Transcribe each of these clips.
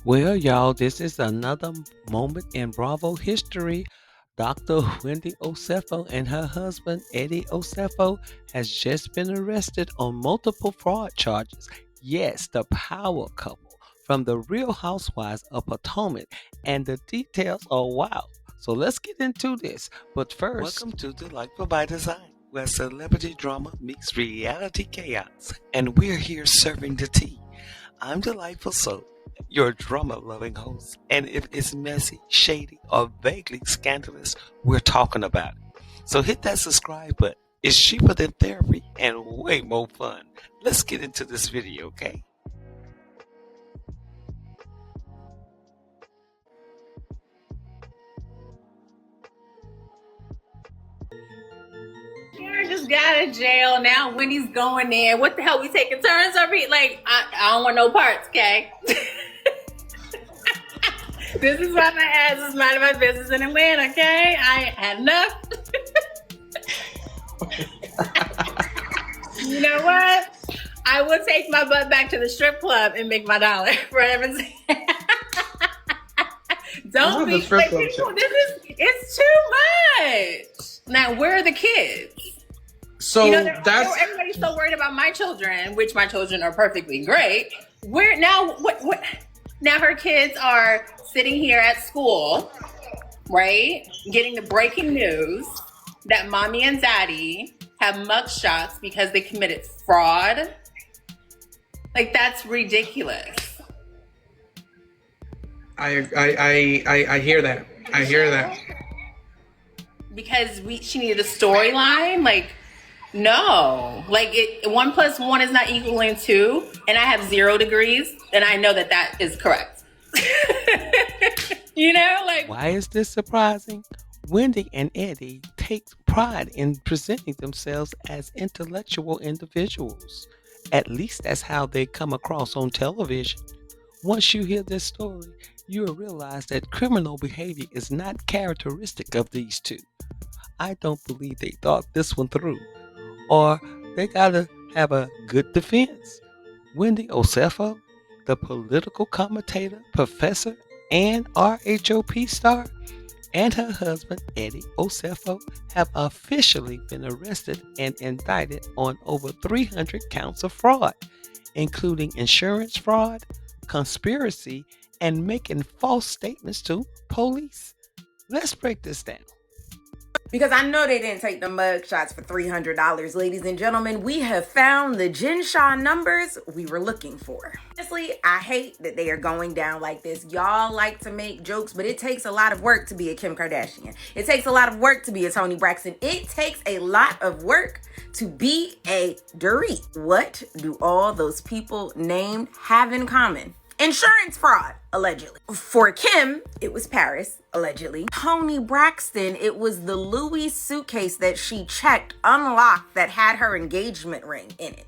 Well, y'all, this is another moment in Bravo history. Dr. Wendy Osefo and her husband, Eddie Osefo, has just been arrested on multiple fraud charges. Yes, the power couple from the Real Housewives of Potomac, and the details are wild. So let's get into this. But first, welcome to Delightful by Design, where celebrity drama meets reality chaos, and we're here serving the tea. I'm Delightful Soul, your drama loving host. And if it's messy, shady, or vaguely scandalous, we're talking about it. So hit that subscribe button. It's cheaper than therapy and way more fun. Let's get into this video, okay? Sharon just got out of jail. Now Wendy's going there. What the hell? We taking turns over here? Like, I don't want no parts, okay? This is why my ass is minding my business in a win, okay? I ain't had enough. You know what? I will take my butt back to the strip club and make my dollar. Don't be like, people, it's too much. Now, where are the kids? So everybody's so worried about my children, which my children are perfectly great. Where now? What? Now her kids are sitting here at school, right? Getting the breaking news that mommy and daddy have mugshots because they committed fraud. Like, that's ridiculous. I hear that. I hear that. Because she needed a storyline. Like, no, like 1 + 1 is not equaling 2, and I have 0 degrees, and I know that is correct. You know, like, why is this surprising? Wendy and Eddie take pride in presenting themselves as intellectual individuals. At least that's how they come across on television. Once you hear this story, you'll realize that criminal behavior is not characteristic of these two. I don't believe they thought this one through. Or they gotta have a good defense. Wendy Osefo, the political commentator, professor, and RHOP star, and her husband, Eddie Osefo, have officially been arrested and indicted on over 300 counts of fraud, including insurance fraud, conspiracy, and making false statements to police. Let's break this down. Because I know they didn't take the mug shots for $300, ladies and gentlemen. We have found the Jen Shah numbers we were looking for. Honestly, I hate that they are going down like this. Y'all like to make jokes, but it takes a lot of work to be a Kim Kardashian. It takes a lot of work to be a Toni Braxton. It takes a lot of work to be a Dorit. What do all those people named have in common? Insurance fraud, allegedly. For Kim, it was Paris, allegedly. Toni Braxton, it was the Louis suitcase that she checked unlocked that had her engagement ring in it,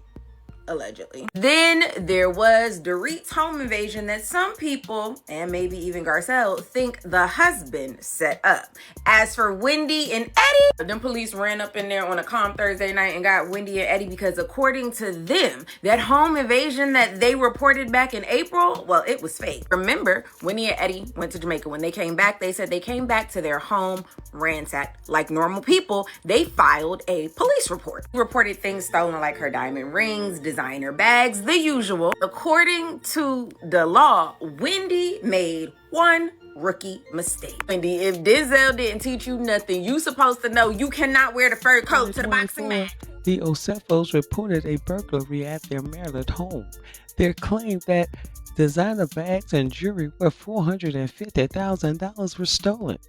allegedly. Then there was Dorit's home invasion that some people, and maybe even Garcelle, think the husband set up. As for Wendy and Eddie, them police ran up in there on a calm Thursday night and got Wendy and Eddie because according to them, that home invasion that they reported back in April, well, it was fake. Remember, Wendy and Eddie went to Jamaica. When they came back, they said they came back to their home ransacked. Like normal people, they filed a police report. Reported things stolen like her diamond rings, designer bags, the usual. According to the law, Wendy made one rookie mistake. Wendy, if Denzel didn't teach you nothing, you supposed to know you cannot wear the fur coat to the boxing match. The Osefos reported a burglary at their Maryland home. Their claim that designer bags and jewelry worth $450,000 were stolen.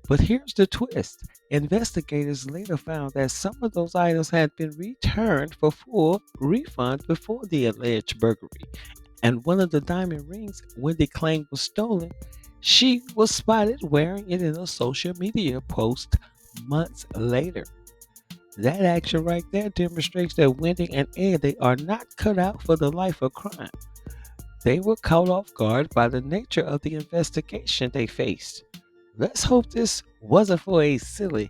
But here's the twist. Investigators later found that some of those items had been returned for full refunds before the alleged burglary. And one of the diamond rings Wendy claimed was stolen, she was spotted wearing it in a social media post months later. That action right there demonstrates that Wendy and Eddie are not cut out for the life of crime. They were caught off guard by the nature of the investigation they faced. Let's hope this wasn't for a silly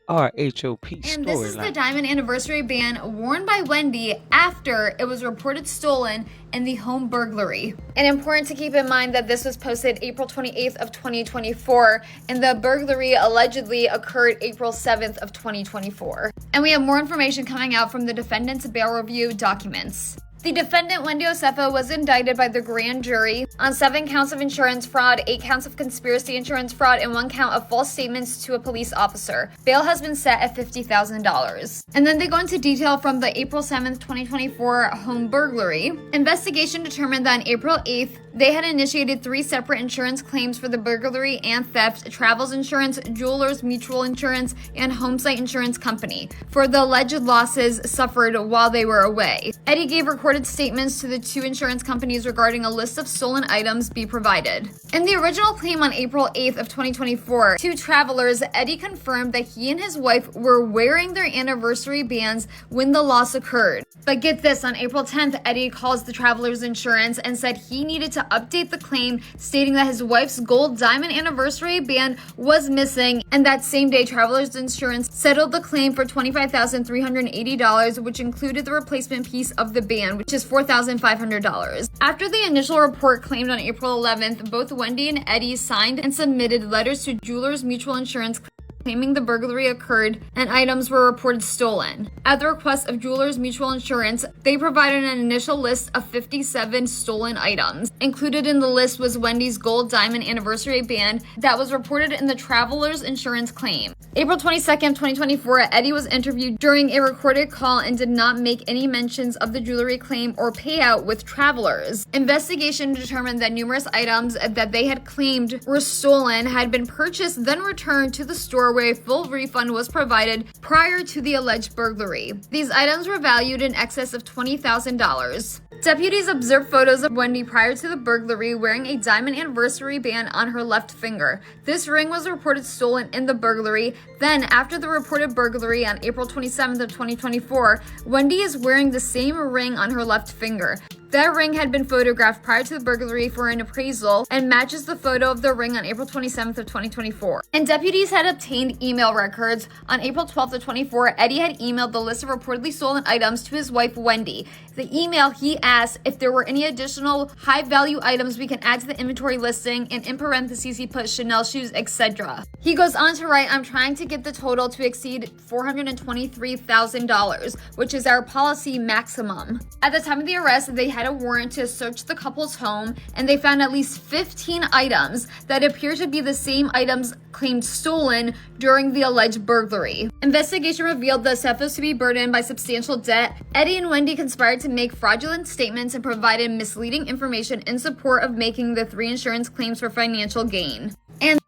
RHOP And this is the storyline. diamond anniversary band worn by Wendy after it was reported stolen in the home burglary. And important to keep in mind that this was posted April 28th of 2024, and the burglary allegedly occurred April 7th of 2024. And we have more information coming out from the defendant's bail review documents. The defendant, Wendy Osefo, was indicted by the grand jury on 7 counts of insurance fraud, 8 counts of conspiracy insurance fraud, and 1 count of false statements to a police officer. Bail has been set at $50,000. And then they go into detail from the April 7th, 2024 home burglary. Investigation determined that on April 8th, they had initiated 3 separate insurance claims for the burglary and theft: Travels Insurance, Jewelers Mutual Insurance, and Homesite Insurance Company, for the alleged losses suffered while they were away. Eddie gave recorded statements to the 2 insurance companies regarding a list of stolen items be provided. In the original claim on April 8th of 2024 to Travelers, Eddie confirmed that he and his wife were wearing their anniversary bands when the loss occurred. But get this, on April 10th, Eddie calls the Travelers Insurance and said he needed to update the claim, stating that his wife's gold diamond anniversary band was missing, and that same day Travelers Insurance settled the claim for $25,380, which included the replacement piece of the band, which is $4,500. After the initial report claimed on April 11th, both Wendy and Eddie signed and submitted letters to Jewelers Mutual Insurance claiming the burglary occurred and items were reported stolen. At the request of Jewelers Mutual Insurance, they provided an initial list of 57 stolen items. Included in the list was Wendy's gold diamond anniversary band that was reported in the Travelers Insurance claim. April 22nd, 2024, Eddie was interviewed during a recorded call and did not make any mentions of the jewelry claim or payout with Travelers. Investigation determined that numerous items that they had claimed were stolen had been purchased, then returned to the store where a full refund was provided prior to the alleged burglary. These items were valued in excess of $20,000. Deputies observed photos of Wendy prior to the burglary wearing a diamond anniversary band on her left finger. This ring was reported stolen in the burglary. Then, after the reported burglary on April 27th of 2024, Wendy is wearing the same ring on her left finger. That ring had been photographed prior to the burglary for an appraisal and matches the photo of the ring on April 27th of 2024. And deputies had obtained email records. On April 12th of 2024, Eddie had emailed the list of reportedly stolen items to his wife, Wendy. The email, he asked if there were any additional high-value items we can add to the inventory listing, and in parentheses, he put Chanel shoes, etc. He goes on to write, "I'm trying to get the total to exceed $423,000, which is our policy maximum." At the time of the arrest, they had a warrant to search the couple's home, and they found at least 15 items that appear to be the same items claimed stolen during the alleged burglary. Investigation revealed the Osefos to be burdened by substantial debt. Eddie and Wendy conspired to make fraudulent statements and provided misleading information in support of making the 3 insurance claims for financial gain. And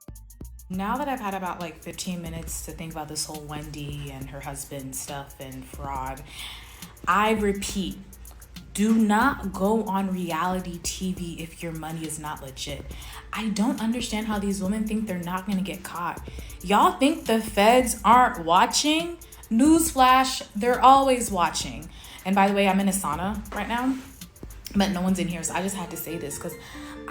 now that I've had about 15 minutes to think about this whole Wendy and her husband stuff and fraud, I repeat, do not go on reality TV if your money is not legit. I don't understand how these women think they're not going to get caught. Y'all think the feds aren't watching? Newsflash, they're always watching. And by the way, I'm in a sauna right now, but no one's in here, so I just had to say this because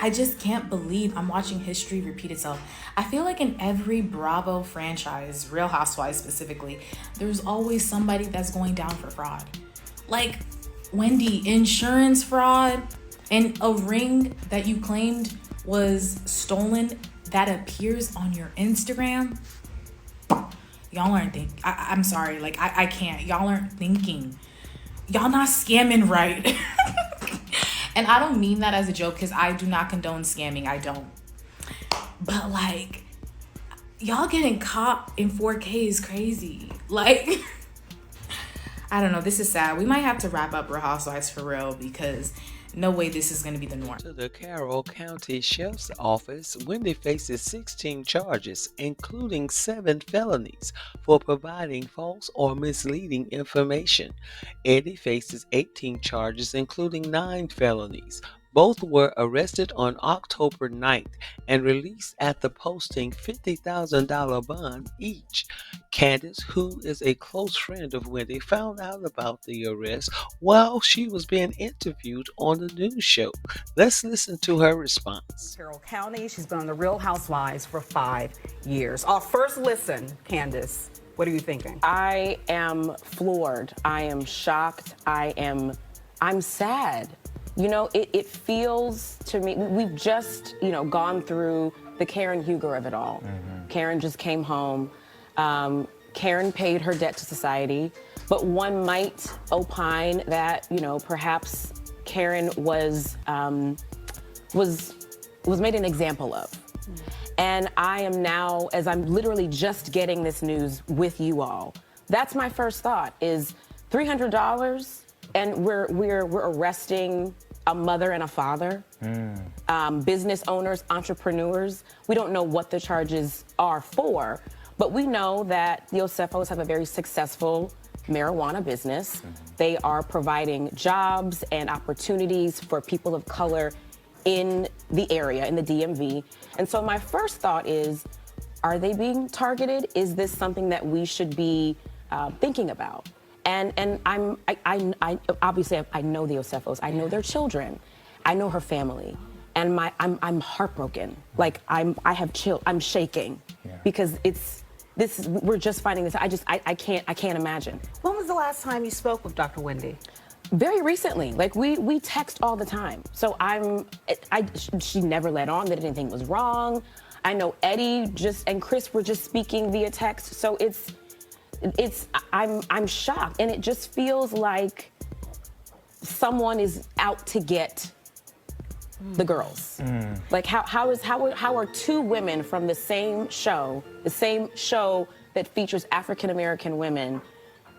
I just can't believe I'm watching history repeat itself. I feel like in every Bravo franchise, Real Housewives specifically, there's always somebody that's going down for fraud. Like Wendy, insurance fraud, and a ring that you claimed was stolen that appears on your Instagram. Y'all aren't thinking. I'm sorry, I can't. Y'all aren't thinking. Y'all not scamming right. And I don't mean that as a joke because I do not condone scamming. I don't. But y'all getting caught in 4K is crazy. I don't know. This is sad. We might have to wrap up Real Housewives for real because no way this is going to be the norm. To the Carroll County Sheriff's Office, Wendy faces 16 charges, including 7 felonies for providing false or misleading information. Eddie faces 18 charges, including 9 felonies. Both were arrested on October 9th and released after posting $50,000 bond each. Candace, who is a close friend of Wendy, found out about the arrest while she was being interviewed on the news show. Let's listen to her response. Carroll County, she's been on the Real Housewives for 5 years. Our first listen, Candace, What are you thinking? I am floored. I am shocked. I'm sad. You know, it feels to me, we've just, gone through the Karen Huger of it all. Karen just came home. Karen paid her debt to society, but one might opine that, perhaps Karen was made an example of. And I am now, as I'm literally just getting this news with you all, that's my first thought is $300 and we're arresting a mother and a father, business owners, entrepreneurs. We don't know what the charges are for, but we know that the Osefos have a very successful marijuana business. They are providing jobs and opportunities for people of color in the area, in the DMV. And so my first thought is, are they being targeted? Is this something that we should be thinking about? And I obviously I know the Osefos. I know their children. I know her family, and I'm heartbroken. Like I'm shaking because we're just finding this. I can't imagine. When was the last time you spoke with Dr. Wendy? Very recently, like we text all the time. So she never let on that anything was wrong. I know Eddie and Chris were just speaking via text. So I'm shocked, and it just feels like someone is out to get the girls. Like how are two women from the same show that features African American women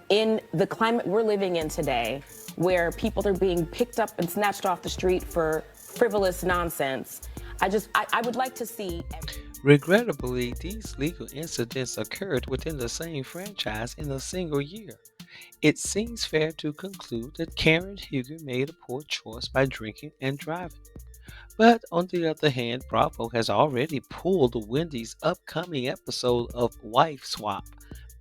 in the climate we're living in today, where people are being picked up and snatched off the street for frivolous nonsense. I would like to see. Regrettably, these legal incidents occurred within the same franchise in a single year. It seems fair to conclude that Karen Huger made a poor choice by drinking and driving. But on the other hand, Bravo has already pulled Wendy's upcoming episode of Wife Swap,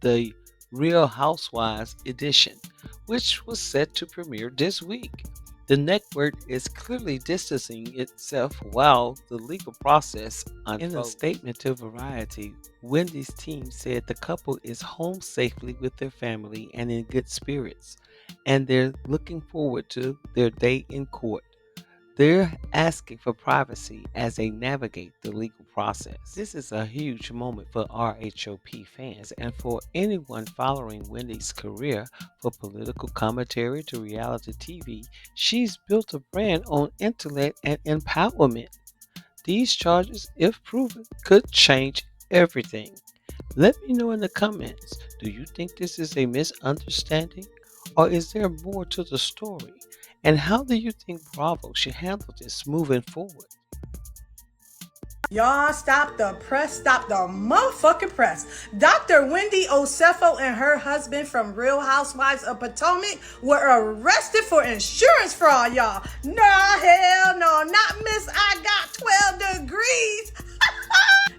the Real Housewives edition, which was set to premiere this week. The network is clearly distancing itself while the legal process unfolds. In a statement to Variety, Wendy's team said the couple is home safely with their family and in good spirits, and they're looking forward to their day in court. They're asking for privacy as they navigate the legal process. This is a huge moment for RHOP fans and for anyone following Wendy's career. For political commentary to reality TV, she's built a brand on intellect and empowerment. These charges, if proven, could change everything. Let me know in the comments, do you think this is a misunderstanding, or is there more to the story? And how do you think Bravo should handle this moving forward? Y'all stop the motherfucking press. Dr. Wendy Osefo and her husband from Real Housewives of Potomac were arrested for insurance fraud, y'all. No, hell no, not Miss I got 12 degrees.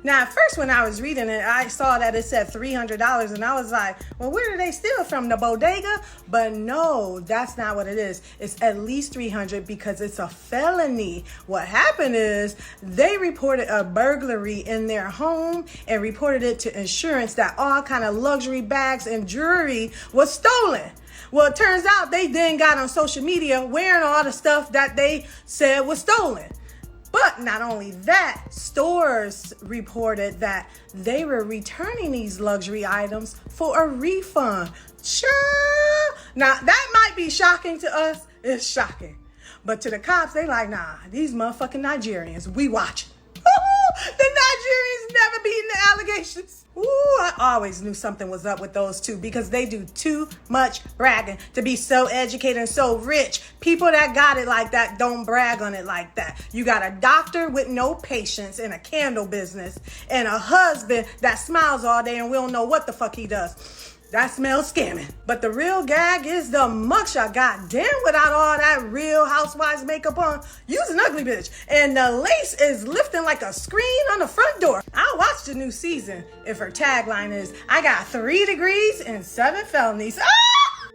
Now, at first when I was reading it, I saw that it said $300 and I was like, well, where did they steal from, the bodega? But no, that's not what it is. It's at least $300 because it's a felony. What happened is they reported a burglary in their home and reported it to insurance that all kind of luxury bags and jewelry was stolen. Well, it turns out they then got on social media wearing all the stuff that they said was stolen. But not only that, stores reported that they were returning these luxury items for a refund. Sure. Now, that might be shocking to us. It's shocking. But to the cops, they like, nah, these motherfucking Nigerians, we watching. The Nigerians never beating the allegations. Ooh, I always knew something was up with those two because they do too much bragging to be so educated and so rich. People that got it like that don't brag on it like that. You got a doctor with no patience in a candle business and a husband that smiles all day and we don't know what the fuck he does. That smells scamming. But the real gag is the mugshot. Goddamn, without all that Real Housewives makeup on, you's an ugly bitch. And the lace is lifting like a screen on the front door. I'll watch the new season if her tagline is, I got 3 degrees and 7 felonies. Ah!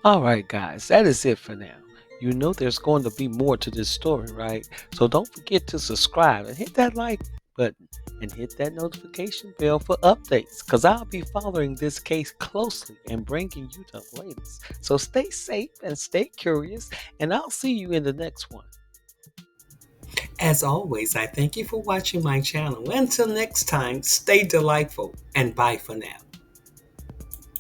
All right, guys, that is it for now. You know there's going to be more to this story, right? So don't forget to subscribe and hit that like button and hit that notification bell for updates because I'll be following this case closely and bringing you the latest. So stay safe and stay curious, and I'll see you in the next one. As always, I thank you for watching my channel. Until next time, stay delightful and bye for now.